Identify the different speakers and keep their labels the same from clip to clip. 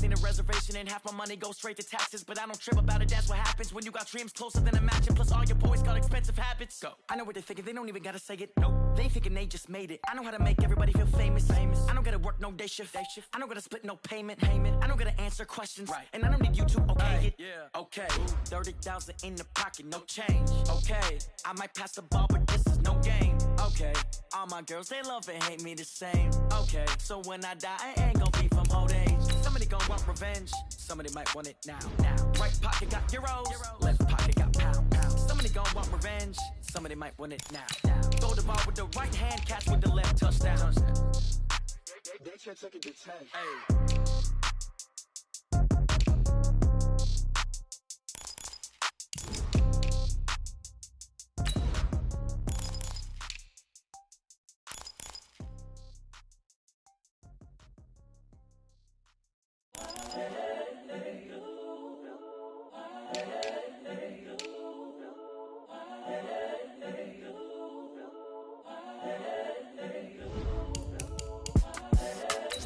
Speaker 1: making a reservation and half my money goes straight to taxes. But I don't trip about it, that's what happens when you got dreams closer than a mansion. Plus all your boys got expensive habits. Go. I know what they're thinking, they don't even gotta say it. No, they thinking they just made it. I know how to make everybody feel famous. I don't gotta work no day shift. I don't gotta split no payment. I don't gotta answer questions. Right. And I don't need you to okay it. Yeah. Okay. 30,000 in the pocket, no change. Okay. I might pass the ball, but this is no game. Okay. All my girls, they love and hate me the same. Okay. So when I die, I ain't gon' be from old age. Somebody gon' want revenge. Somebody might want it now. Right pocket got euros. Left pocket got pound. Somebody gon' want revenge. Somebody might want it now. Throw the ball with the right hand, catch with the left, touchdown. They can't take it to 10. Hey.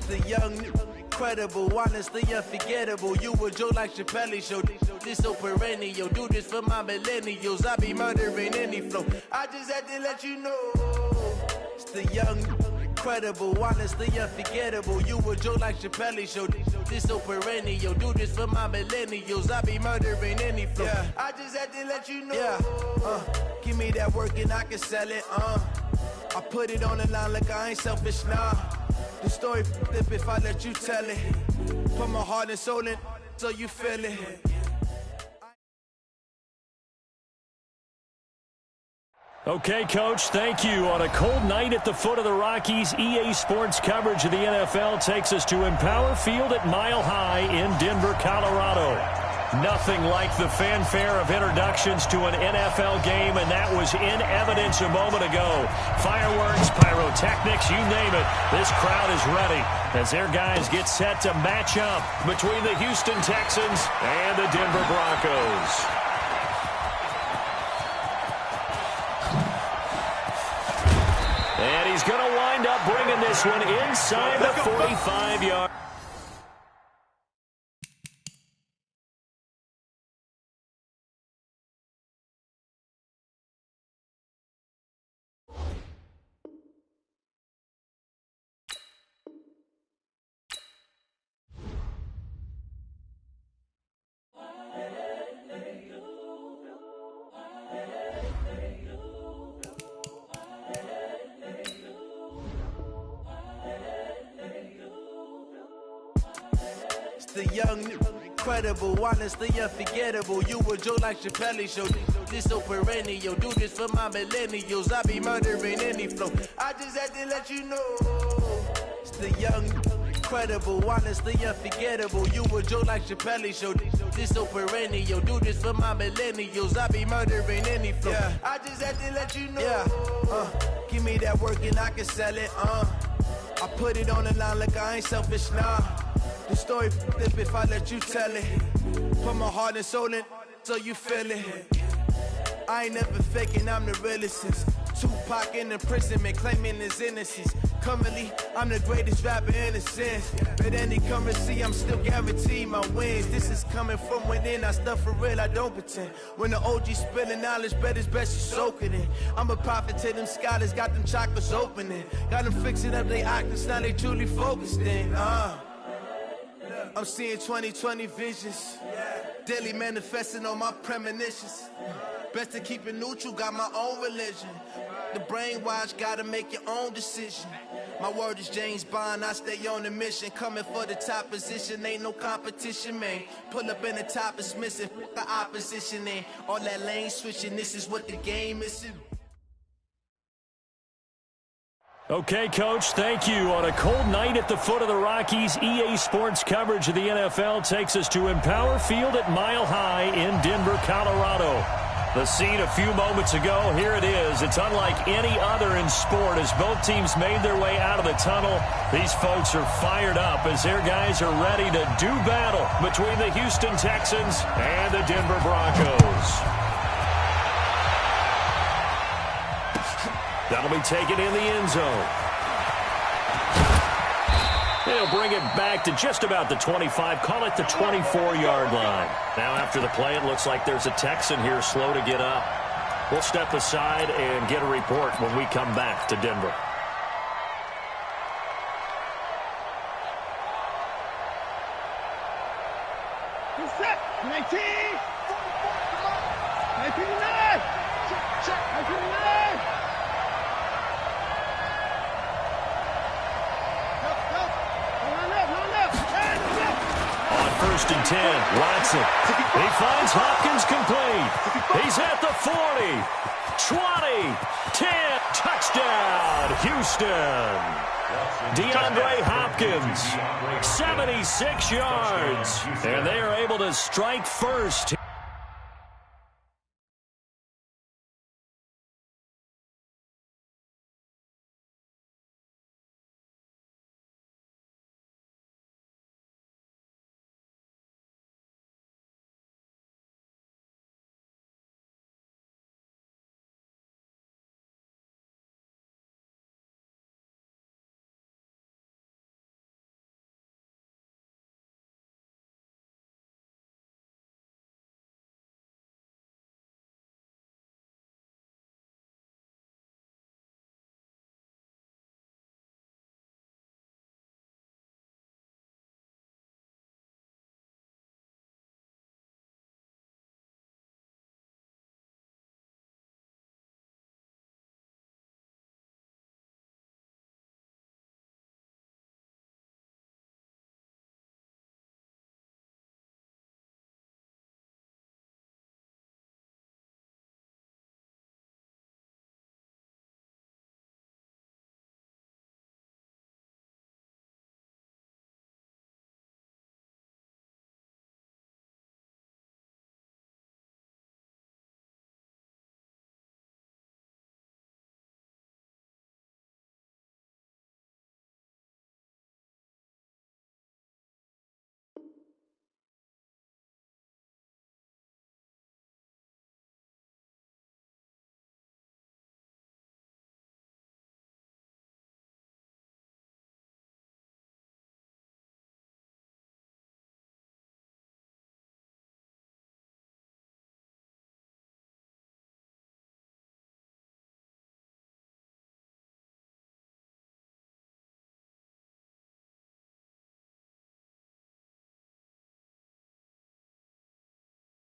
Speaker 2: The young, incredible, honestly unforgettable. You a Joe like Chappelle show. This so perennial. Do this for my millennials. I be murdering any flow. I just had to let you know. It's the young, incredible, honestly unforgettable. You a Joe like Chappelle show. This so perennial. Do this for my millennials. I be murdering any flow. Yeah. I just had to let you know. Yeah. Give me that work and I can sell it. I put it on the line like I ain't selfish, nah. The story flip if I let you tell it. Put my heart and soul in so you feel it.
Speaker 3: Okay, Coach, thank you. On a cold night at the foot of the Rockies, EA Sports coverage of the NFL takes us to Empower Field at Mile High in Denver, Colorado. Nothing like the fanfare of introductions to an NFL game, and that was in evidence a moment ago. Fireworks, pyrotechnics, you name it. This crowd is ready as their guys get set to match up between the Houston Texans and the Denver Broncos. And he's going to wind up bringing this one inside the 45-yard.
Speaker 2: The young, incredible, honestly unforgettable. You a Joe like Chappelle show. This so perennial. Do this for my millennials. I be murdering any flow. I just had to let you know. It's the young, incredible, honestly unforgettable. You a Joe like Chappelle show. This so perennial. Do this for my millennials. I be murdering any flow. Yeah. I just had to let you know. Yeah. Give me that work and I can sell it. I put it on the line like I ain't selfish, nah. The story flip if I let you tell it. Put my heart and soul in so you feel it. I ain't never faking, I'm the realest since Tupac in imprisonment, claiming his innocence. Currently, I'm the greatest rapper in a sense. But any currency, I'm still guaranteed my wins. This is coming from within, I stuff for real, I don't pretend. When the OG spilling knowledge, bet it's best you soak it in. I'm a prophet to them scholars, got them chakras opening. Got them fixing up they octaves, now they truly focused in. I'm seeing 2020 visions. Daily manifesting on my premonitions. Best to keep it neutral, got my own religion. The brainwash, gotta make your own decision. My word is James Bond, I stay on the mission. Coming for the top position, ain't no competition, man. Pull up in the top, it's missing, the opposition in. All that lane switching, this is what the game is.
Speaker 3: Okay, Coach, thank you. On a cold night at the foot of the Rockies, EA Sports coverage of the NFL takes us to Empower Field at Mile High in Denver, Colorado. The scene a few moments ago, here it is. It's unlike any other in sport as both teams made their way out of the tunnel. These folks are fired up as their guys are ready to do battle between the Houston Texans and the Denver Broncos. That'll be taken in the end zone. They'll bring it back to just about the 25, call it the 24-yard line. Now after the play, it looks like there's a Texan here slow to get up. We'll step aside and get a report when we come back to Denver.
Speaker 4: Set, 19, 19, 9, check, 19, 9.
Speaker 3: On 1st and 10, Watson. He finds Hopkins complete. He's at the 40, 20, 10, touchdown, Houston. DeAndre Hopkins, 76 yards, and they are able to strike first.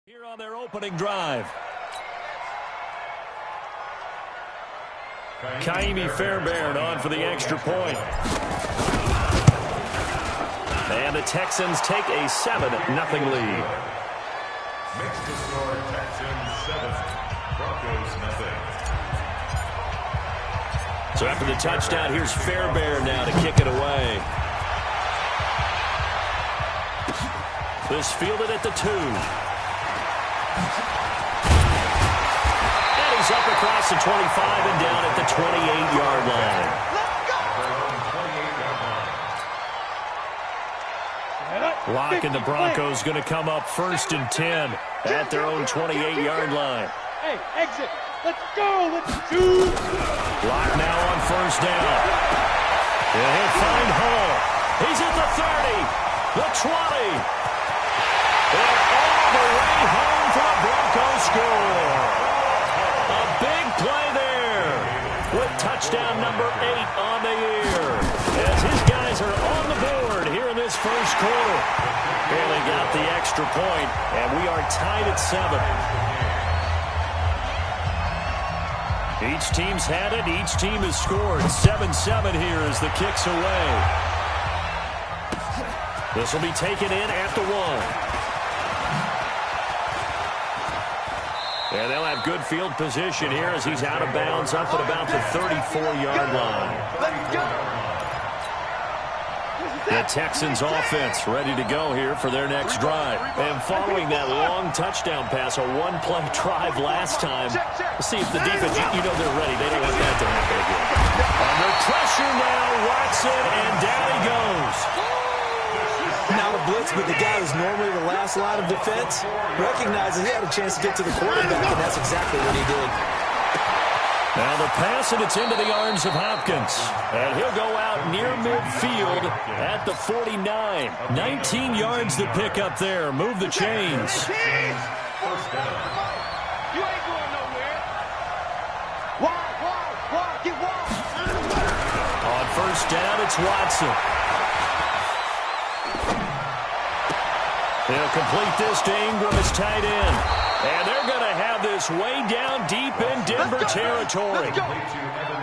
Speaker 3: Here on their opening drive. Kaimi Fairbairn on for the extra point. And the Texans take a 7-0 lead.
Speaker 5: Makes the score Texans 7, Broncos 0.
Speaker 3: So after the touchdown, here's Fairbairn now to kick it away. This fielded at the 2. And he's up across the 25 and down at the 28-yard line. Lock and the Broncos going to come up 1st and 10 at their own 28-yard line.
Speaker 4: Hey, exit. Let's go. Let's do.
Speaker 3: Lock now on 1st down. And he'll find Hall. He's at the 30, the 20. And all the way home for the Broncos score. A big play there with touchdown number 8 on the year. As his guys are on the board here in this first quarter. And they got the extra point, and we are tied at 7. Each team's had it. Each team has scored. 7-7 here as the kick's away. This will be taken in at the 1. And they'll have good field position here as he's out of bounds up at about the 34-yard line. The Texans offense ready to go here for their next drive. And following that long touchdown pass, a one-play drive last time, let's see if the defense, you know they're ready. They don't want that to happen again. Under pressure now, Watson, and down he goes.
Speaker 6: Now a blitz, but the guy who's normally the last line of defense recognizes he had a chance to get to the quarterback, and that's exactly what he did.
Speaker 3: Now the pass, and it's into the arms of Hopkins. And he'll go out near midfield at the 49. 19 yards to pick up there. Move the chains.
Speaker 5: First down.
Speaker 4: You ain't going nowhere. Wide, get wide.
Speaker 3: On first down, it's Watson. He'll complete this to Ingram as tight end. And they're going to have this way down deep in Denver territory.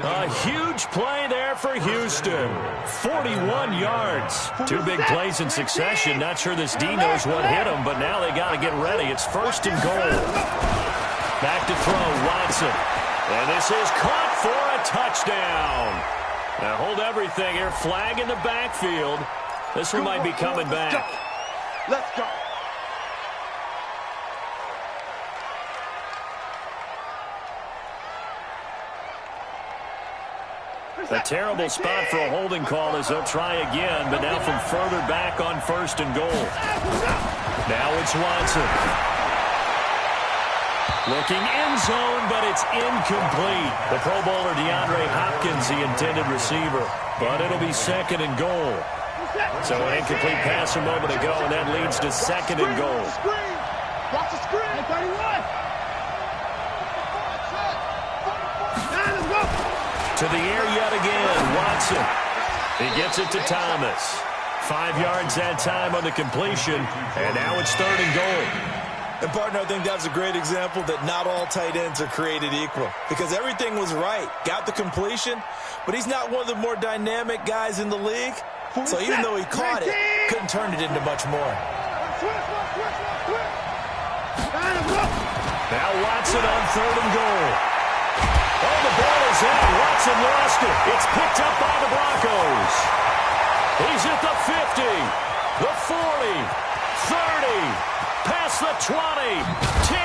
Speaker 3: A huge play there for Houston. 41 yards. Two big plays in succession. Not sure this D knows what hit him, but now they got to get ready. It's first and goal. Back to throw, Watson. And this is caught for a touchdown. Now hold everything here. Flag in the backfield. This one might be coming back.
Speaker 4: Let's go.
Speaker 3: A terrible spot for a holding call as they'll try again, but now from further back on first and goal. Now it's Watson. Looking end zone, but it's incomplete. The Pro Bowler DeAndre Hopkins, the intended receiver. But it'll be second and goal. So an incomplete pass a moment ago, and that leads to second and goal.
Speaker 4: Watch the screen. 31.
Speaker 3: To the air yet again, Watson. He gets it to Thomas. 5 yards that time on the completion, and now it's third and goal.
Speaker 6: And, partner, I think that's a great example that not all tight ends are created equal because everything was right. Got the completion, but he's not one of the more dynamic guys in the league. So even though he caught it, couldn't turn it into much more.
Speaker 3: Now Watson on third and goal. Oh, the ball is out. Watson lost it. It's picked up by the Broncos. He's at the 50, the 40, 30. Past the 20, 10,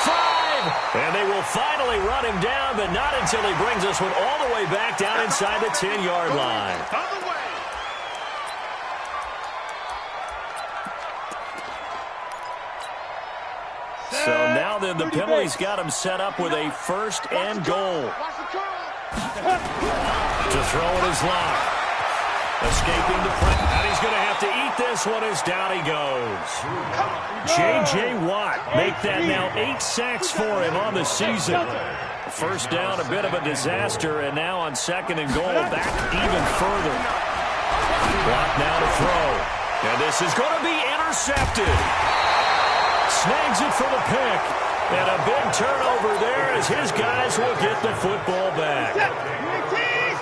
Speaker 3: 5, and they will finally run him down, but not until he brings this one all the way back down inside the 10-yard line. So now then the penalty's got him set up with a first and goal. To throw it is Locke. Escaping the pressure, and he's going to have to eat this one as down he goes. J.J. Watt make that now 8 sacks for him on the season. First down, a bit of a disaster, and now on second and goal, back even further. Watt now to throw, and this is going to be intercepted. Snags it for the pick, and a big turnover there as his guys will get the football back.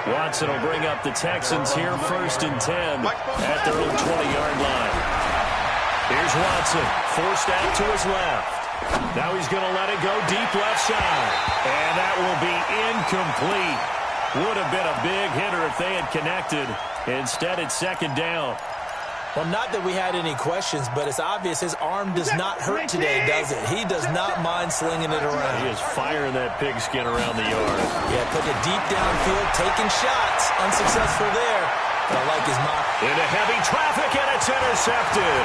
Speaker 3: Watson will bring up the Texans here first and 10 at their own 20-yard line. Here's Watson, forced out to his left. Now he's going to let it go deep left side. And that will be incomplete. Would have been a big hitter if they had connected. Instead, it's second down.
Speaker 6: Well, not that we had any questions, but it's obvious his arm does not hurt today, does it? He does not mind slinging it around.
Speaker 3: He is firing that pigskin around the yard.
Speaker 6: Yeah, putting it deep downfield, taking shots. Unsuccessful there, but I like his mock.
Speaker 3: Into heavy traffic, and it's intercepted.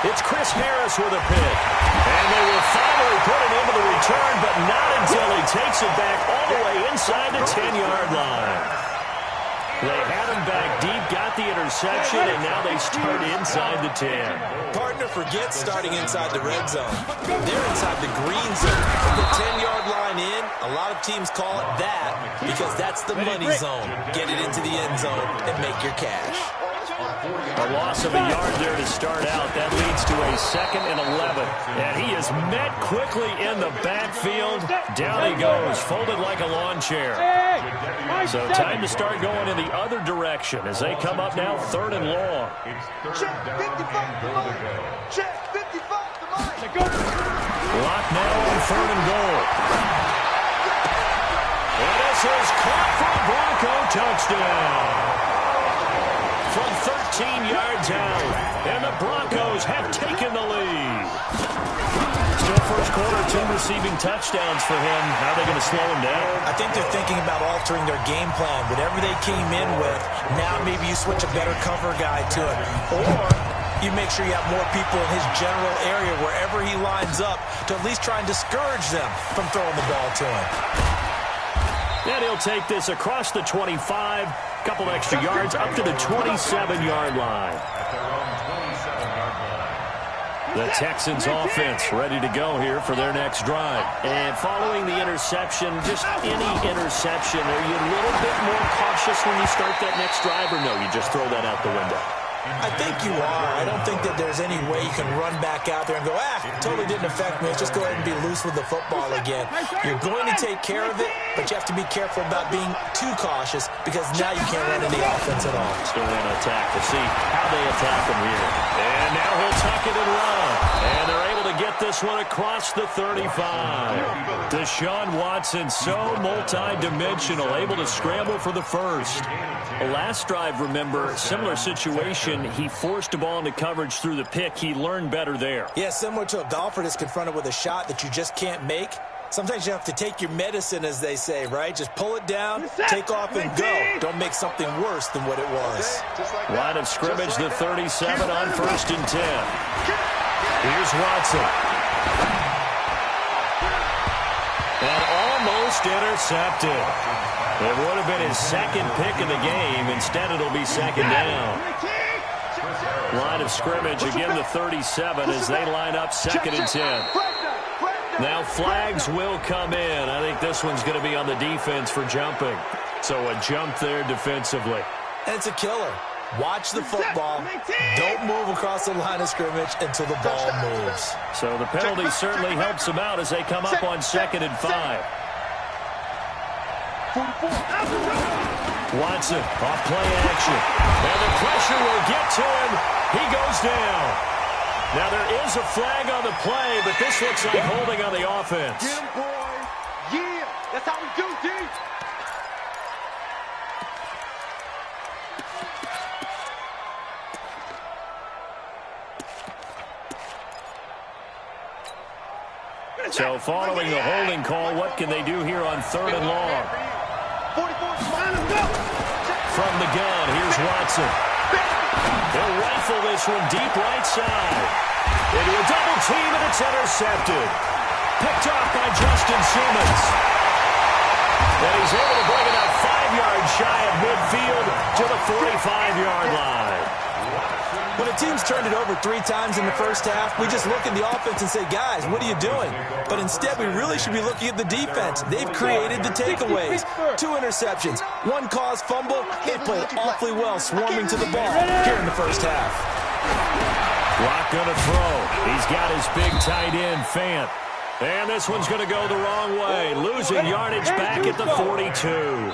Speaker 3: It's Chris Harris with a pick. And they will finally put it into the return, but not until he takes it back all the way inside the 10-yard line. They had him back deep, got the interception, and now they start inside the 10.
Speaker 6: Partner, forget starting inside the red zone. They're inside the green zone. From the 10-yard line in, a lot of teams call it that because that's the money zone. Get it into the end zone and make your cash.
Speaker 3: A loss of a yard there to start out. That leads to a second and 11. And he is met quickly in the backfield. Down he goes, folded like a lawn chair. So time to start going in the other direction as they come up now third and long.
Speaker 4: Check 55 to line. Check 55 to line.
Speaker 3: Lock now on third and goal. And this is caught for a Bronco touchdown. From 13 yards out, and the Broncos have taken the lead. Still first quarter, 2 receiving touchdowns for him. How are they going to slow him down?
Speaker 6: I think they're thinking about altering their game plan. Whatever they came in with, now maybe you switch a better cover guy to it. Or you make sure you have more people in his general area wherever he lines up to at least try and discourage them from throwing the ball to him.
Speaker 3: And he'll take this across the 25, a couple extra yards up to the 27-yard line. The Texans offense ready to go here for their next drive. And following the interception, just any interception, are you a little bit more cautious when you start that next drive, or no, you just throw that out the window?
Speaker 6: I think you are. I don't think that there's any way you can run back out there and go, totally didn't affect me. Let's just go ahead and be loose with the football again. You're going to take care of it, but you have to be careful about being too cautious because now you can't run any offense at all.
Speaker 3: Still want to attack to see how they attack him here. And now he'll tuck it and run. And they're able to get this one across the 35. Deshaun Watson, so multi-dimensional, able to scramble for the first. The last drive, remember, similar situation. He forced a ball into coverage through the pick. He learned better there.
Speaker 6: Yeah, similar to a golfer that's confronted with a shot that you just can't make. Sometimes you have to take your medicine, as they say, right? Just pull it down, take off, and go. Don't make something worse than what it was.
Speaker 3: Line of scrimmage, the 37 on 1st and 10. Here's Watson. And almost intercepted. It would have been his second pick of the game. Instead, it'll be second down. Line of scrimmage, again the 37 as they line up 2nd and 10. Now flags will come in. I think this one's going to be on the defense for jumping. So a jump there defensively.
Speaker 6: And it's a killer. Watch the football. Don't move across the line of scrimmage until the ball moves.
Speaker 3: So the penalty certainly helps them out as they come up on 2nd and 5. Watson off play action. And the pressure will get to him. He goes down. Now there is a flag on the play, but this looks like holding on the offense.
Speaker 4: Get him, boy. Yeah, that's how we do, D.
Speaker 3: So following the holding call, what can they do here on 3rd and long? From the gun, here's Watson. They'll rifle this one deep right side. Into a double team, and it's intercepted. Picked off by Justin Simmons. And he's able to bring it up 5 yards shy of midfield to the 45-yard line.
Speaker 6: When a team's turned it over 3 times in the first half, we just look at the offense and say, guys, what are you doing? But instead, we really should be looking at the defense. They've created the takeaways. 2 interceptions, 1 caused fumble. They played awfully well swarming to the ball here in the first half.
Speaker 3: Lock gonna throw. He's got his big tight end, Fant. And this one's gonna go the wrong way. Losing yardage back at the 42.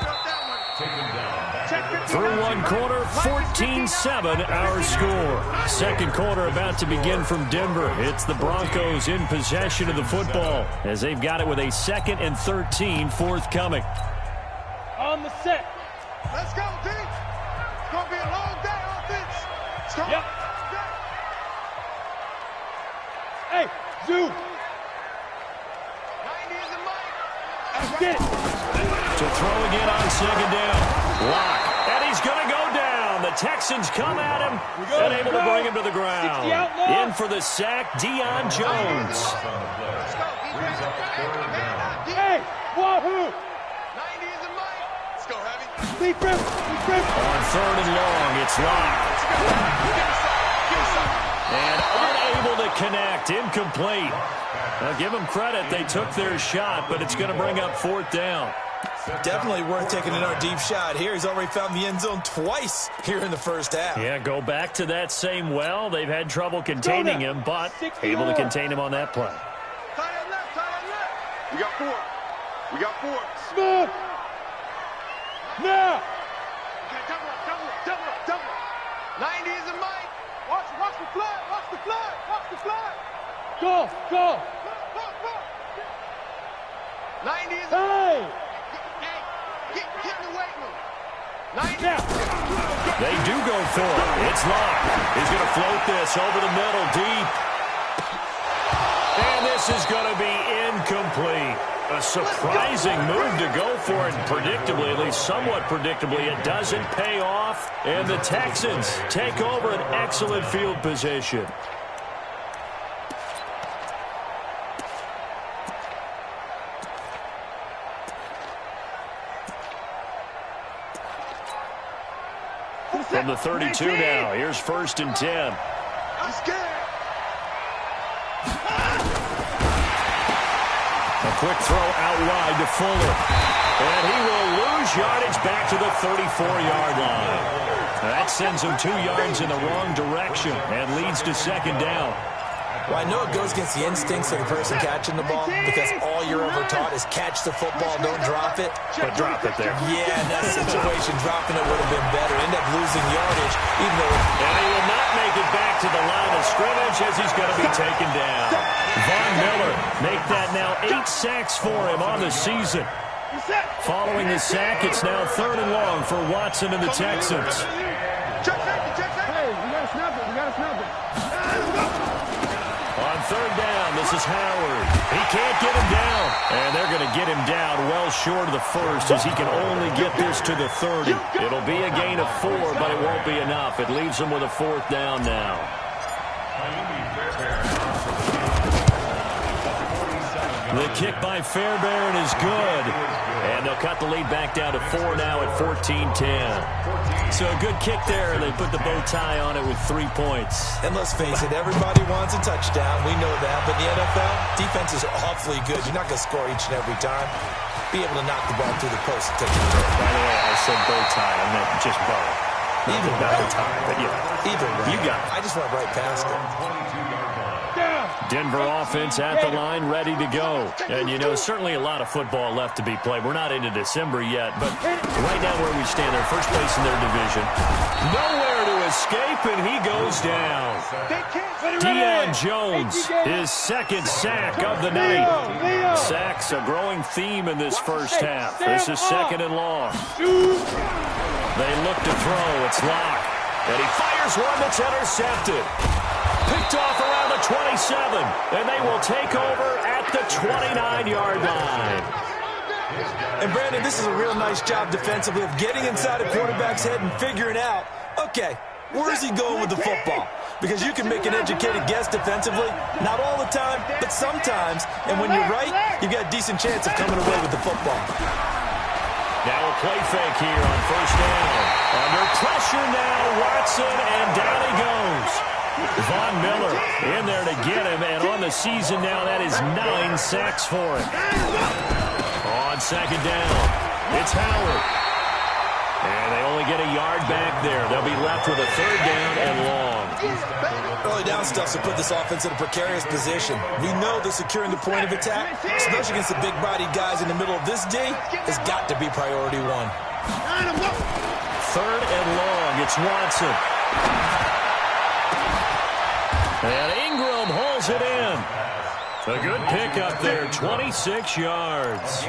Speaker 3: Through one quarter, 14-7 our score. Second quarter about to begin from Denver. It's the Broncos in possession of the football as they've got it with a 2nd and 13 forthcoming.
Speaker 4: On the set. Let's go, D. It's going to be a long day, offense. Yep. Hey, Zoo. 90 is the mic. Let's get it.
Speaker 3: To throw again on 2nd down. Lock. And he's going to go down. The Texans come at him and able to bring him to the ground. In for the sack, Deion Jones.
Speaker 4: Hey, wahoo. 90 is the mic. Let's go, heavy.
Speaker 3: On 3rd and long, it's locked. And unable to connect. Incomplete. Now, give them credit. They took their shot, but it's going to bring up 4th down.
Speaker 6: Definitely worth taking another deep shot here. He's already found the end zone twice here in the first half.
Speaker 3: Yeah, go back to that same well. They've had trouble containing him, but able to contain him on that play.
Speaker 4: Tie it left. We got 4. Smooth. Now. Double up. 90 is the mic. Watch the flag. Go. 90 is the mic. Hey. Get in the weight room. 90.
Speaker 3: They do go for it. It's locked. He's going to float this over the middle deep. And this is going to be incomplete. A surprising move to go for it. Predictably, at least somewhat predictably, it doesn't pay off. And the Texans take over an excellent field position. the 32 now. Here's 1st and 10.
Speaker 4: I'm scared.
Speaker 3: A quick throw out wide to Fuller. And he will lose yardage back to the 34-yard line. That sends him 2 yards in the wrong direction and leads to 2nd down.
Speaker 6: Well, I know it goes against the instincts of the person catching the ball because all you're ever taught is catch the football, don't drop it.
Speaker 3: But drop it there.
Speaker 6: Yeah, in that situation, dropping it would have been better. End up losing yardage, even though...
Speaker 3: And he will not make it back to the line of scrimmage as he's going to be taken down. Von Miller make that now 8 sacks for him on the season. Following the sack, it's now 3rd and long for Watson and the Texans.
Speaker 4: Check safety. Hey, we got to snap it.
Speaker 3: On 3rd down, this is Howard. He can't get him down. And they're going to get him down well short of the 1st as he can only get this to the 30. It'll be a gain of 4, but it won't be enough. It leaves him with a 4th down now. The kick by Fairbairn is good. And they'll cut the lead back down to 4 now at 14-10. So a good kick there, and they put the bow tie on it with 3 points.
Speaker 6: And let's face it, everybody wants a touchdown. We know that. But in the NFL, defenses are awfully good. You're not going to score each and every time. Be able to knock the ball through the post and take it through.
Speaker 3: By the way, I said bow tie. I meant just bow.
Speaker 6: Either
Speaker 3: bow tie, but yeah.
Speaker 6: Either way.
Speaker 3: You got it.
Speaker 6: I just went right past it.
Speaker 3: Denver offense at the line, ready to go. And, you know, certainly a lot of football left to be played. We're not into December yet, but right now where we stand, they're first place in their division. Nowhere to escape, and he goes down. Deion Jones, his 2nd sack of the night. Sacks a growing theme in this first half. This is 2nd and long. They look to throw. It's Locke. And he fires one that's intercepted. Picked off around the 27, and they will take over at the 29-yard line.
Speaker 6: And, Brandon, this is a real nice job defensively of getting inside a quarterback's head and figuring out, okay, where is he going with the football? Because you can make an educated guess defensively, not all the time, but sometimes. And when you're right, you've got a decent chance of coming away with the football.
Speaker 3: Now a play fake here on 1st down. Under pressure now, Watson, and down he goes. Von Miller in there to get him, and on the season now, that is 9 sacks for him. On 2nd down, it's Howard. And they only get a yard back there. They'll be left with a 3rd down and long.
Speaker 6: Early down stuff to put this offense in a precarious position. We know that securing the point of attack, especially against the big-bodied guys in the middle of this D, has got to be priority 1.
Speaker 3: 3rd and long, it's Watson. And Ingram hauls it in. A good pickup there, 26 yards.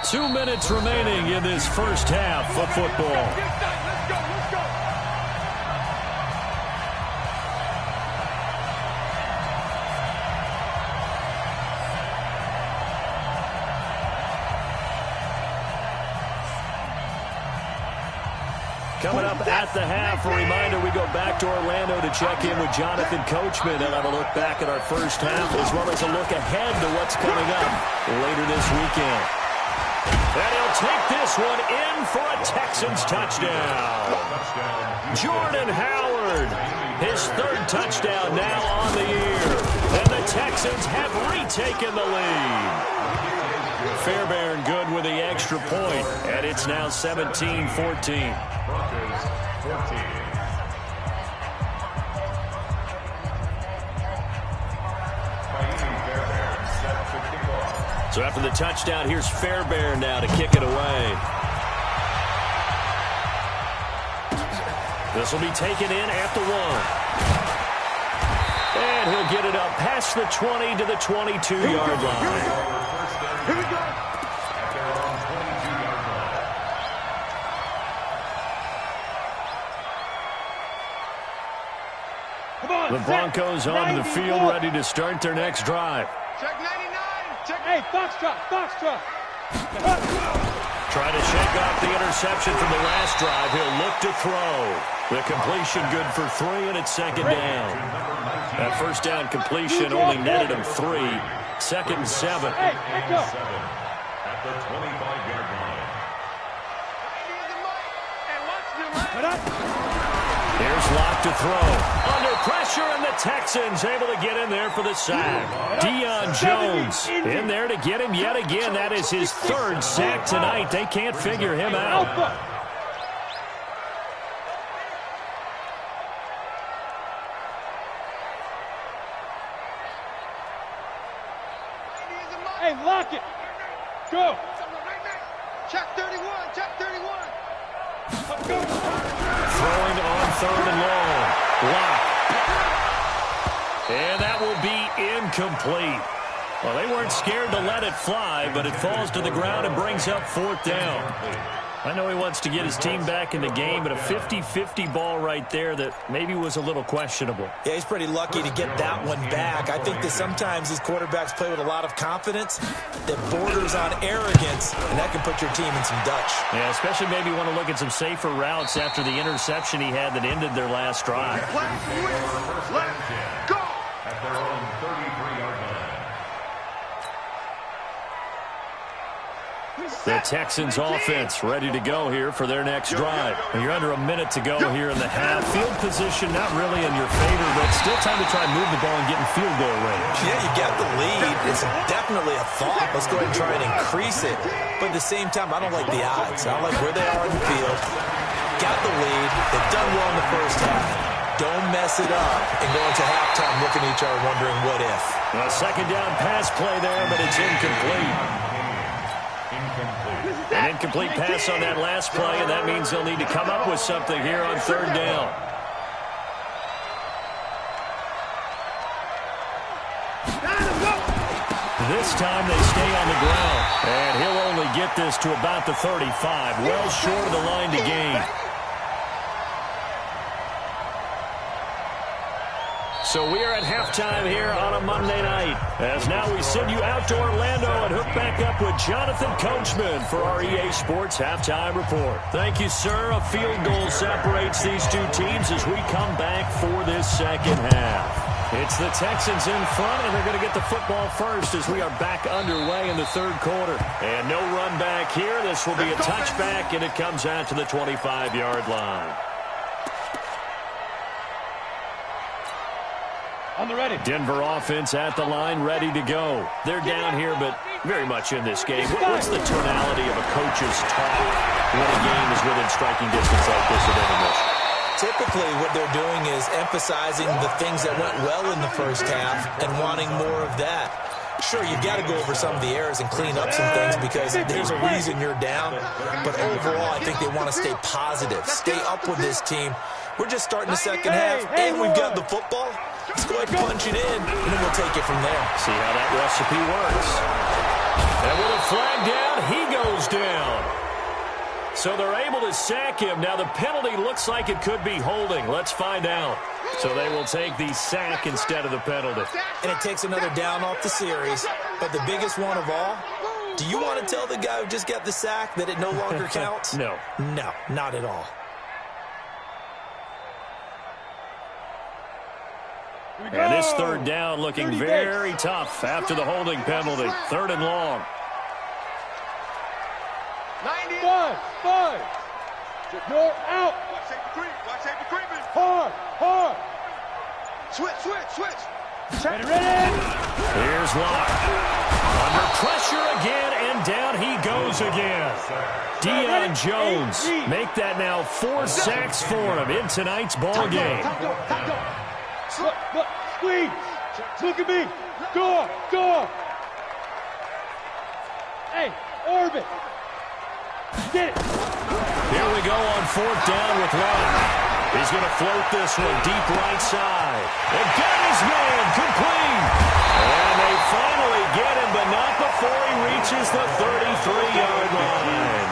Speaker 3: 2 minutes remaining in this first half of football. Coming up at the half, a reminder, we go back to Orlando to check in with Jonathan Coachman and have a look back at our first half as well as a look ahead to what's coming up later this weekend. And he'll take this one in for a Texans touchdown. Jordan Howard, his 3rd touchdown now on the year. And the Texans have retaken the lead. Fairbairn good with the extra point, and it's now 17-14. So after the touchdown, here's Fairbairn now to kick it away. This will be taken in at the 1. And he'll get it up past the 20 to the 22-yard line.
Speaker 4: Here we go.
Speaker 3: The Broncos onto the field, ready to start their next drive.
Speaker 4: Check 99. Check. Hey, Foxtrot.
Speaker 3: Trying to shake off the interception from the last drive. He'll look to throw. The completion good for 3, and it's 2nd down. That first down completion only netted him 3. 2nd and 7.
Speaker 5: At the 25-yard line.
Speaker 3: Here's Locke to throw. Under pressure, and the Texans able to get in there for the sack. Deion Jones in there to get him yet again. That is his third sack tonight. They can't figure him out.
Speaker 4: Hey, lock it. Go. Check 31. Check 31.
Speaker 3: Throwing on third and long. Locke. And that will be incomplete. Well, they weren't scared to let it fly, but it falls to the ground and brings up fourth down. I know he wants to get his team back in the game, but a 50-50 ball right there that maybe was a little questionable.
Speaker 6: Yeah, he's pretty lucky to get that one back. I think that sometimes these quarterbacks play with a lot of confidence that borders on arrogance, and that can put your team in some Dutch.
Speaker 3: Yeah, especially maybe want to look at some safer routes after the interception he had that ended their last drive.
Speaker 4: Let's go.
Speaker 5: At their own 33-yard line.
Speaker 3: The Texans offense ready to go here for their next drive. You're under a minute to go here in the half. Field position not really in your favor, but still time to try and move the ball and get in field goal range.
Speaker 6: Yeah, you got the lead. It's definitely a thought. Let's go ahead and try and increase it. But at the same time, I don't like the odds. I don't like where they are in the field. Got the lead. They've done well in the first half. Don't mess it up and go into halftime looking at each other wondering what if.
Speaker 3: A second down pass play there, but it's incomplete. An incomplete pass on that last play, and that means they'll need to come up with something here on third down. This time they stay on the ground, and he'll only get this to about the 35, well short of the line to gain. So we are at halftime here on a Monday night. As now we send you out to Orlando and hook back up with Jonathan Coachman for our EA Sports Halftime Report. Thank you, sir. A field goal separates these two teams as we come back for this second half. It's the Texans in front, and they're going to get the football first as we are back underway in the third quarter. And no run back here. This will be a touchback, and it comes out to the 25-yard line.
Speaker 4: On the ready.
Speaker 3: Denver offense at the line, ready to go. They're down here, but very much in this game. What's the tonality of a coach's talk when a game is within striking distance like this of intermission?
Speaker 6: Typically, what they're doing is emphasizing the things that went well in the first half and wanting more of that. Sure, you've got to go over some of the errors and clean up some things because there's a reason you're down. But overall, I think they want to stay positive, stay up with this team. We're just starting the second half, and we've got the football. Let's go ahead and punch it in, and then we'll take it from there.
Speaker 3: See how that recipe works. And with a flag down, he goes down. So they're able to sack him. Now the penalty looks like it could be holding. Let's find out. So they will take the sack instead of the penalty.
Speaker 6: And it takes another down off the series. But the biggest one of all, do you want to tell the guy who just got the sack that it no longer counts?
Speaker 3: No.
Speaker 6: No, not at all.
Speaker 3: And this third down looking very tough after the holding penalty. Third and long.
Speaker 4: 95. You're out. Watch safety creeping. Hard. Switch. Ready.
Speaker 3: Here's Locke. Under pressure again, and down he goes again. Deion Jones make that now 4 sacks for him in tonight's ball game.
Speaker 4: Look, squeeze. Look at me. Door. Hey, orbit. Get it.
Speaker 3: Here we go on fourth down with Locke. He's going to float this one deep right side. And got his man complete. And they finally get him, but not before he reaches the 33-yard line.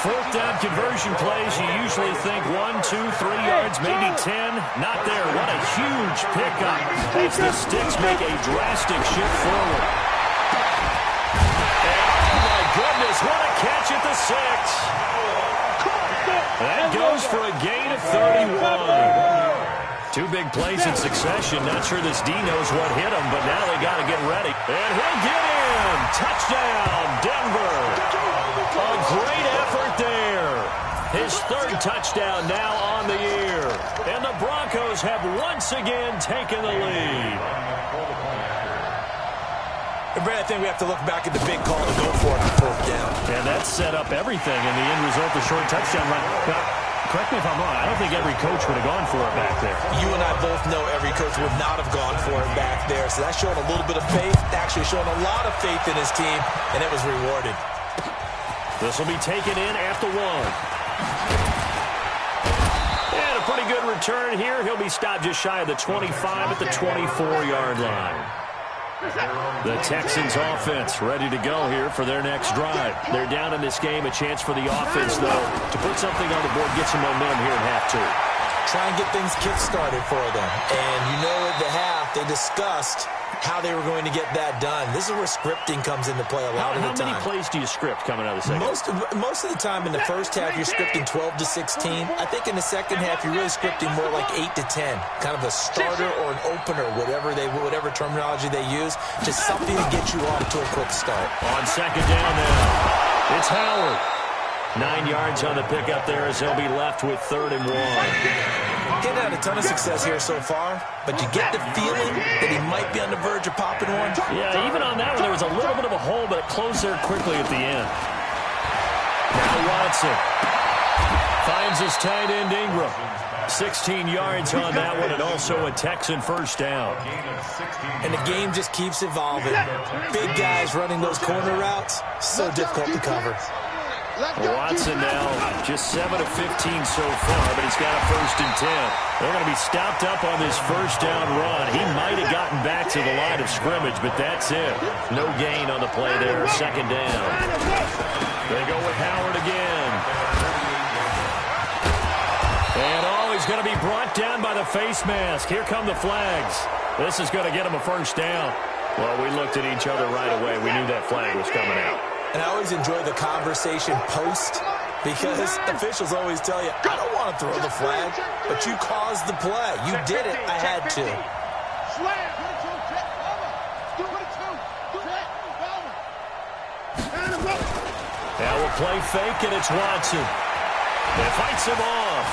Speaker 3: Fourth down conversion plays, you usually think 1, 2, 3 yards, maybe 10. Not there. What a huge pickup as the Sticks make a drastic shift forward. And oh my goodness, what a catch at the 6. That goes for a gain of 31. 2 big plays in succession. Not sure this D knows what hit him, but now they got to get ready. And he'll get in. Touchdown, Denver. A great effort there. His third touchdown now on the year. And the Broncos have once again taken the lead.
Speaker 6: And Brad, I think we have to look back at the big call to go for it on fourth down.
Speaker 3: And that set up everything in the end result, the short touchdown run. Now, correct me if I'm wrong, I don't think every coach would have gone for it back there.
Speaker 6: You and I both know every coach would not have gone for it back there. So that's showing a little bit of faith, actually showing a lot of faith in his team, and it was rewarded.
Speaker 3: This will be taken in at the 1. And a pretty good return here. He'll be stopped just shy of the 25 at the 24-yard line. The Texans offense ready to go here for their next drive. They're down in this game. A chance for the offense, though, to put something on the board, get some momentum here in half 2.
Speaker 6: Try and get things kick-started for them. And you know at the half, they discussed how they were going to get that done. This is where scripting comes into play a lot of the time.
Speaker 3: How many plays do you script coming out of the second?
Speaker 6: Most of the time in the first half, you're scripting 12 to 16. I think in the second half, you're really scripting more like 8 to 10. Kind of a starter or an opener, whatever terminology they use. Just something to get you off to a quick start.
Speaker 3: On second down now, it's Howard. 9 yards on the pickup there as he'll be left with 3rd and 1.
Speaker 6: He's had a ton of success here so far, but you get the feeling that he might be on the verge of popping one.
Speaker 3: Yeah, even on that one, there was a little bit of a hole, but it closed there quickly at the end. Now Watson finds his tight end Ingram. 16 yards on that one, and also a Texan first down.
Speaker 6: And the game just keeps evolving. Big guys running those corner routes, so difficult to cover.
Speaker 3: Watson now just 7 of 15 so far, but he's got a 1st and 10. They're going to be stopped up on this first down run. He might have gotten back to the line of scrimmage, but that's it. No gain on the play there. 2nd down. They go with Howard again. And he's going to be brought down by the face mask. Here come the flags. This is going to get him a 1st down. Well, we looked at each other right away. We knew that flag was coming out.
Speaker 6: And I always enjoy the conversation post because officials always tell you, I don't want to throw the flag, but you caused the play. You did it. I had to.
Speaker 3: Now we'll play fake, and it's Watson. It fights him off.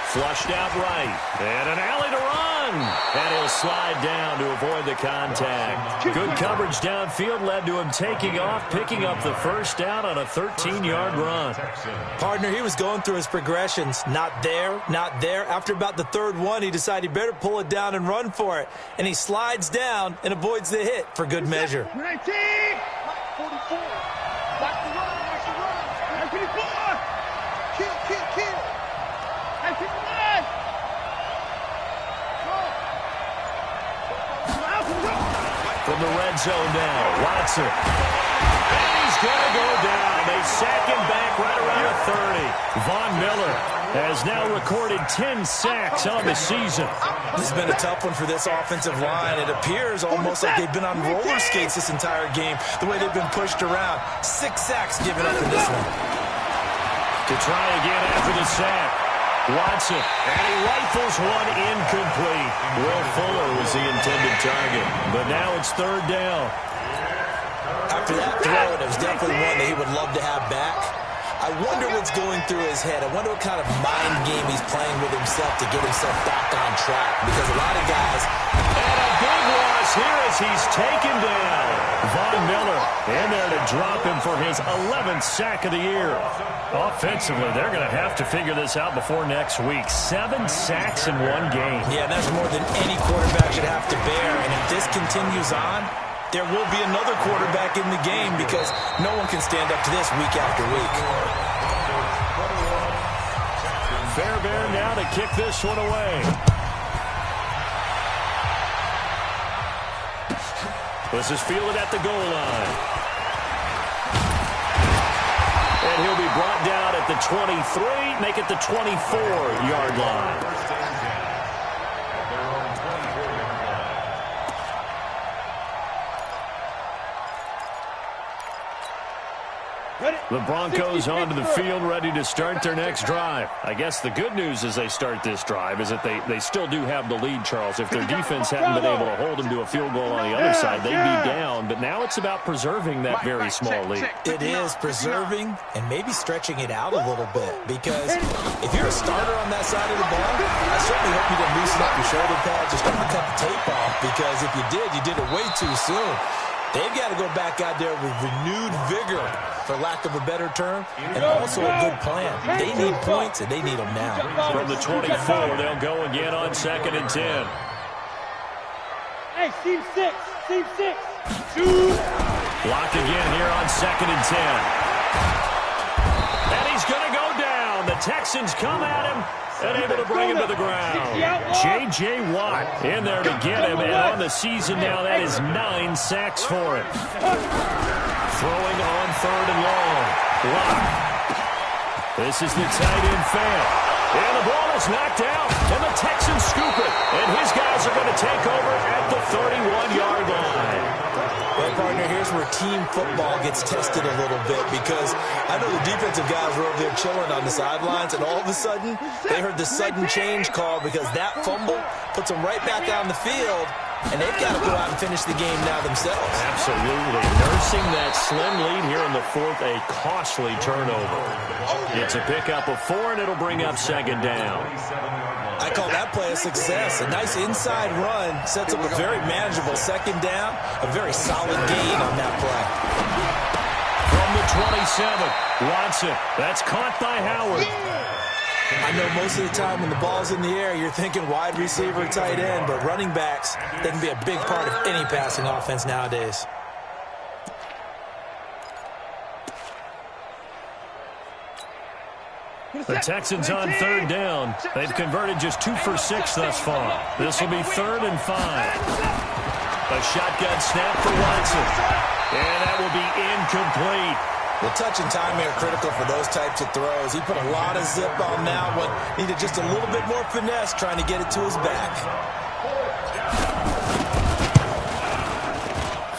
Speaker 3: Flushed out right. And an alley to run. And he'll slide down to avoid the contact. Good coverage downfield led to him taking off, picking up the 1st down on a 13-yard run.
Speaker 6: Partner, he was going through his progressions. Not there, not there. After about the 3rd one, he decided he better pull it down and run for it. And he slides down and avoids the hit for good measure.
Speaker 4: 19! 44! Watch the run! Watch the run! 94! Kill! 59!
Speaker 3: From the red zone now, Watson. And he's going to go down. They sack him back right around the 30. Von Miller has now recorded 10 sacks on the season.
Speaker 6: This has been a tough one for this offensive line. It appears almost like they've been on roller skates this entire game, the way they've been pushed around. 6 sacks given up in this one.
Speaker 3: To try again after the sack. Watson, and he rifles one incomplete. Will Fuller was the intended target, but now it's 3rd down.
Speaker 6: After that throw, it was definitely one that he would love to have back. I wonder what's going through his head. I wonder what kind of mind game he's playing with himself to get himself back on track, because a lot of guys...
Speaker 3: And a big loss here as he's taken down. Von Miller in there to drop him for his 11th sack of the year. Offensively, they're going to have to figure this out before next week. 7 sacks in one game.
Speaker 6: Yeah, that's more than any quarterback should have to bear. And if this continues on, there will be another quarterback in the game because no one can stand up to this week after week.
Speaker 3: Fairbairn now to kick this one away. This is fielded at the goal line. And he'll be brought down at the 23, make it the 24-yard line.
Speaker 4: Ready?
Speaker 3: The Broncos onto the field, ready to start their next drive. I guess the good news as they start this drive is that they still do have the lead, Charles. If their defense hadn't been able to hold them to a field goal on the other side, they'd be down. But now it's about preserving that very small lead.
Speaker 6: It is preserving and maybe stretching it out a little bit. Because if you're a starter on that side of the ball, I certainly hope you didn't loosen up your shoulder pads or start to cut the tape off. Because if you did it way too soon. They've got to go back out there with renewed vigor, for lack of a better term, and also a good plan. They need points, and they need them now.
Speaker 3: From the 24, they'll go again on 2nd and 10.
Speaker 4: Hey, team 6.
Speaker 3: Blocked again here on 2nd and 10. And he's going to go down. The Texans come at him and able to bring him to the ground. J.J. Watt in there to get him, and on the season now, that is 9 sacks for him. Throwing on 3rd and long. Watt. This is the tight end fan. And the ball is knocked out, and the Texans scoop it. And his guys are going to take over at the 31-yard line.
Speaker 6: Well, partner, here's where team football gets tested a little bit, because I know the defensive guys were over there chilling on the sidelines, and all of a sudden, they heard the sudden change call because that fumble puts them right back out on the field, and they've got to go out and finish the game now themselves.
Speaker 3: Absolutely. Nursing that slim lead here in the 4th, a costly turnover. It's a pickup of 4, and it'll bring up 2nd down.
Speaker 6: I call that play a success. A nice inside run sets up a very manageable 2nd down, a very solid gain on that play.
Speaker 3: From the 27, Watson. That's caught by Howard.
Speaker 6: I know most of the time when the ball's in the air, you're thinking wide receiver, tight end, but running backs, they can be a big part of any passing offense nowadays.
Speaker 3: The Texans on 3rd down. They've converted just 2 for 6 thus far. This will be 3rd and 5. A shotgun snap for Watson. And that will be incomplete.
Speaker 6: The touch and timing are critical for those types of throws. He put a lot of zip on that one. Needed just a little bit more finesse trying to get it to his back.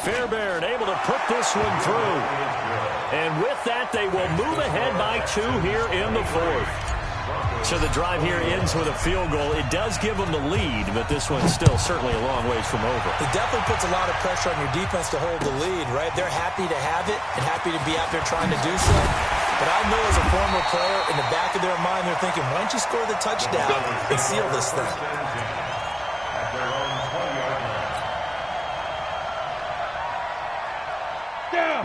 Speaker 3: Fairbairn able to put this one through. And with that, they will move ahead by 2 here in the 4th. So the drive here ends with a field goal. It does give them the lead, but this one's still certainly a long ways from over.
Speaker 6: It definitely puts a lot of pressure on your defense to hold the lead, right? They're happy to have it and happy to be out there trying to do so. But I know as a former player, in the back of their mind, they're thinking, why don't you score the touchdown and seal this thing?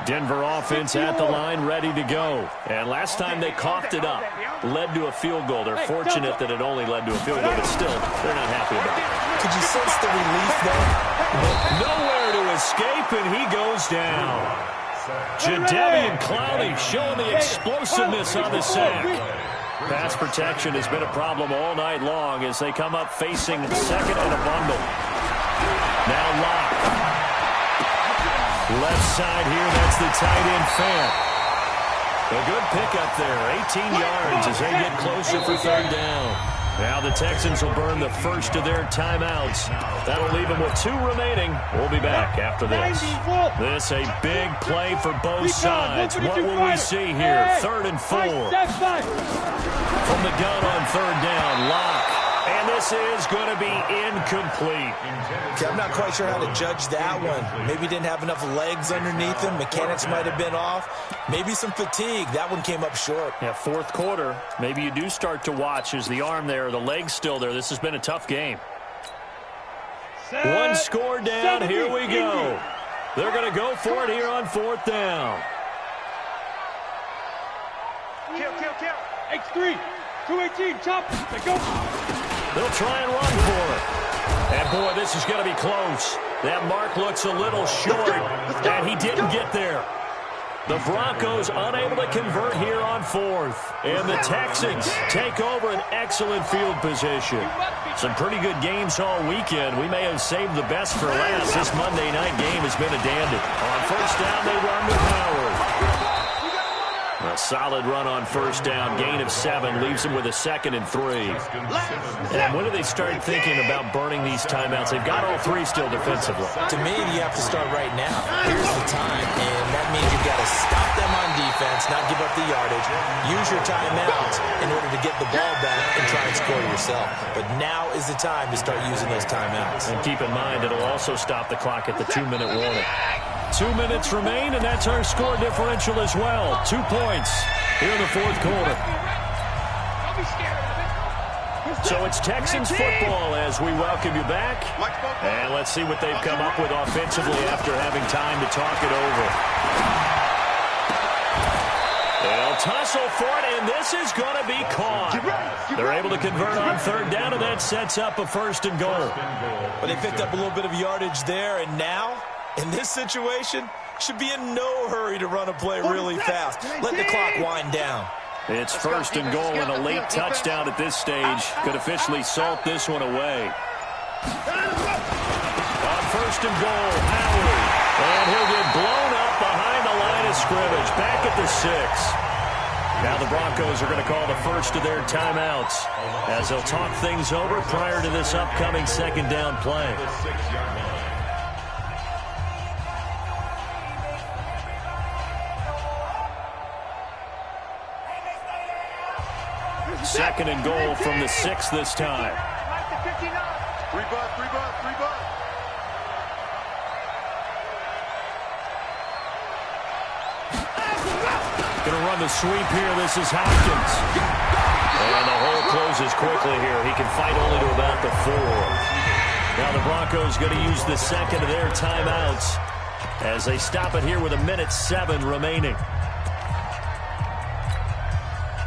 Speaker 3: Denver offense at the line, ready to go. And last time they coughed it up, led to a field goal. They're fortunate that it only led to a field goal, but still, they're not happy about it.
Speaker 6: Could you sense the relief there?
Speaker 3: Nowhere to escape, and he goes down. Jadeveon Clowney showing the explosiveness on the sack. Pass protection has been a problem all night long as they come up facing 2nd and a bundle. Now Locke. Left side here, that's the tight end fan. A good pickup there, 18 yards as they get closer for 3rd down. Now the Texans will burn the first of their timeouts. That'll leave them with 2 remaining. We'll be back after this. This a big play for both sides. What will we see here? 3rd and 4. From the gun on 3rd down, Locke. And this is going to be incomplete.
Speaker 6: Okay, I'm not quite sure how to judge that one. Maybe didn't have enough legs underneath him. Mechanics might have been off. Maybe some fatigue. That one came up short.
Speaker 3: Yeah, 4th quarter. Maybe you do start to watch. Is the arm there, the leg's still there? This has been a tough game. 1 score down. Here we go. They're going to go for it here on 4th down.
Speaker 4: Kill. X3. 218. Chop. They go.
Speaker 3: They'll try and run for it. And, boy, this is going to be close. That mark looks a little short, and he didn't get there. The Broncos unable to convert here on 4th. And the Texans take over an excellent field position. Some pretty good games all weekend. We may have saved the best for last. This Monday night game has been a dandy. On 1st down, they run with Howard. A solid run on first down, gain of 7, leaves them with a 2nd and 3. And when do they start thinking about burning these timeouts? They've got all 3 still defensively.
Speaker 6: To me, you have to start right now. Here's the time, and that means you've got to stop them on defense, not give up the yardage. Use your timeouts in order to get the ball back and try and score yourself. But now is the time to start using those timeouts.
Speaker 3: And keep in mind, it'll also stop the clock at the 2-minute warning. 2 minutes remain, and that's our score differential as well. 2 points here in the 4th quarter. So it's Texans football as we welcome you back. And let's see what they've come up with offensively after having time to talk it over. They'll tussle for it, and this is going to be caught. They're able to convert on 3rd down, and that sets up a 1st and goal.
Speaker 6: But they picked up a little bit of yardage there, and now, in this situation, should be in no hurry to run a play really fast. Let the clock wind down.
Speaker 3: It's 1st and goal, and a late touchdown at this stage could officially salt this one away. On 1st and goal, Howard. And he'll get blown up behind the line of scrimmage, back at the 6. Now the Broncos are going to call the first of their timeouts as they'll talk things over prior to this upcoming 2nd down play. 2nd and goal from the 6 this time.
Speaker 4: 3 butt.
Speaker 3: Going to run the sweep here. This is Hopkins. And the hole closes quickly here. He can fight only to about the 4. Now the Broncos going to use the 2nd of their timeouts as they stop it here with 1:07 remaining.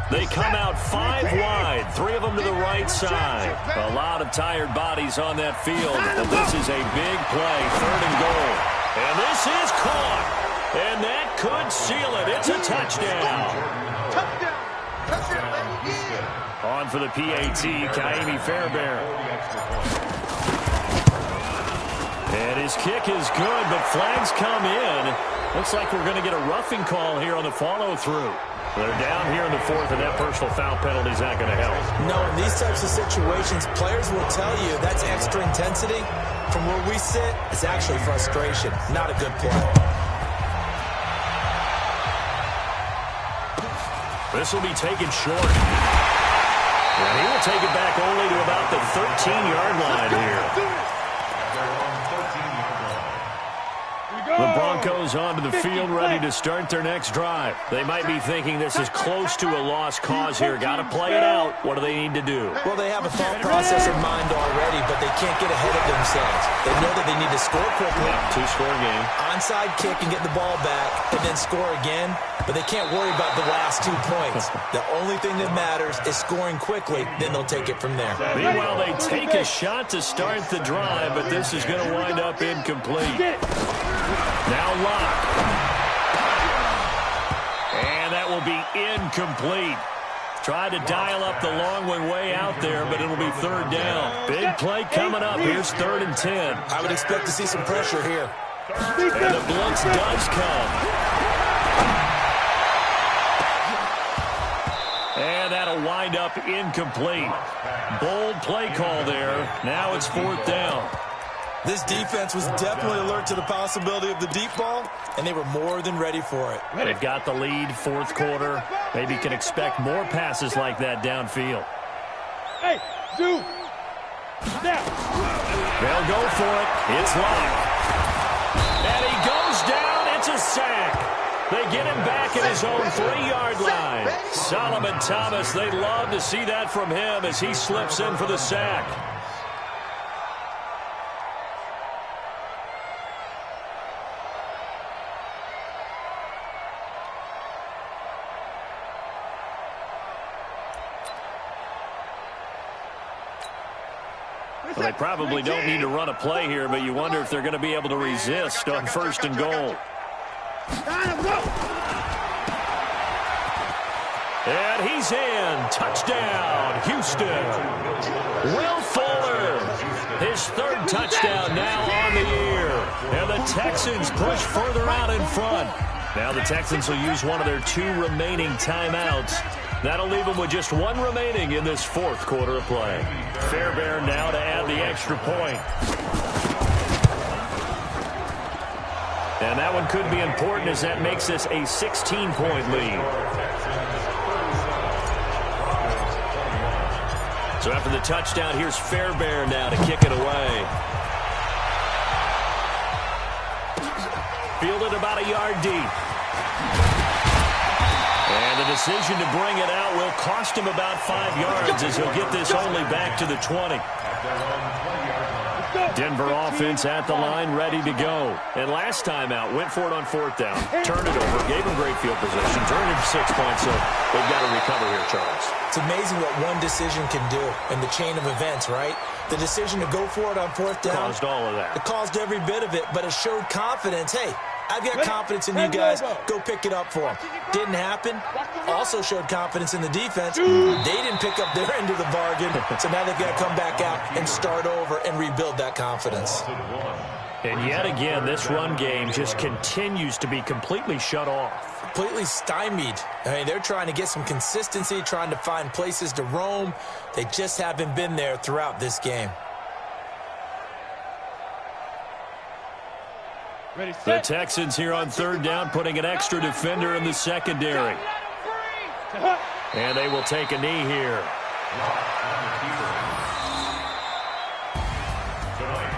Speaker 3: They come out 5 wide, 3 of them to the right side. A lot of tired bodies on that field, but this is a big play, 3rd and goal. And this is caught, and that could seal it. It's a touchdown. On for the PAT, Kaimi Fairbairn. And his kick is good, but flags come in. Looks like we're going to get a roughing call here on the follow-through. They're down here in the 4th, and that personal foul penalty is not going to help.
Speaker 6: No, in these types of situations, players will tell you that's extra intensity. From where we sit, it's actually frustration, not a good play.
Speaker 3: This will be taken short. And he will take it back only to about the 13-yard line here. The Broncos onto the field ready to start their next drive. They might be thinking this is close to a lost cause here. Got to play it out. What do they need to do?
Speaker 6: Well, they have a thought process in mind already, but they can't get ahead of themselves. They know that they need to score quickly.
Speaker 3: Yeah, 2-score game.
Speaker 6: Onside kick and get the ball back and then score again, but they can't worry about the last 2 points. The only thing that matters is scoring quickly, then they'll take it from there.
Speaker 3: Meanwhile, they take a shot to start the drive, but this is going to wind up incomplete. Now Locke. And that will be incomplete. Try to dial up the long one way out there, but it'll be 3rd down. Big play coming up. Here's 3rd and 10.
Speaker 6: I would expect to see some pressure here.
Speaker 3: And the blitz does come. And that'll wind up incomplete. Bold play call there. Now it's 4th down.
Speaker 6: This defense was definitely alert to the possibility of the deep ball, and they were more than ready for it.
Speaker 3: They've got the lead, 4th quarter. Maybe can expect more passes like that downfield.
Speaker 4: Hey, Zoo! Now.
Speaker 3: They'll go for it. It's Locke. And he goes down. It's a sack. They get him back at his own 3-yard line. Solomon Thomas, they'd love to see that from him as he slips in for the sack. Well, they probably don't need to run a play here, but you wonder if they're going to be able to resist on 1st and goal. And he's in. Touchdown, Houston. Will Fuller, his 3rd touchdown now on the year. And the Texans push further out in front. Now the Texans will use one of their 2 remaining timeouts. That'll leave them with just 1 remaining in this 4th quarter of play. Fairbairn now to add the extra point. And that one could be important as that makes this a 16-point lead. So after the touchdown, here's Fairbairn now to kick it away. Fielded about a yard deep. And the decision to bring it out will cost him about 5 yards as he'll get this only back to the 20. Denver offense at the line, ready to go. And last time out, went for it on 4th down, turned it over, gave him great field position, turned it for 6 points, so they've got to recover here, Charles.
Speaker 6: It's amazing what one decision can do in the chain of events, right? The decision to go for it on 4th down.
Speaker 3: Caused all of that.
Speaker 6: It caused every bit of it, but it showed confidence. Hey, I've got confidence in you guys. Go pick it up for them. Didn't happen. Also showed confidence in the defense. They didn't pick up their end of the bargain, so now they've got to come back out and start over and rebuild that confidence.
Speaker 3: And yet again, this run game just continues to be completely shut off.
Speaker 6: Completely stymied. I mean, they're trying to get some consistency, trying to find places to roam. They just haven't been there throughout this game.
Speaker 3: The Texans here on 3rd down, putting an extra defender in the secondary. And they will take a knee here.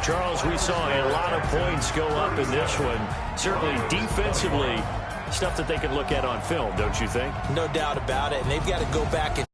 Speaker 3: Charles, we saw a lot of points go up in this one. Certainly defensively, stuff that they can look at on film, don't you think?
Speaker 6: No doubt about it. And they've got to go back and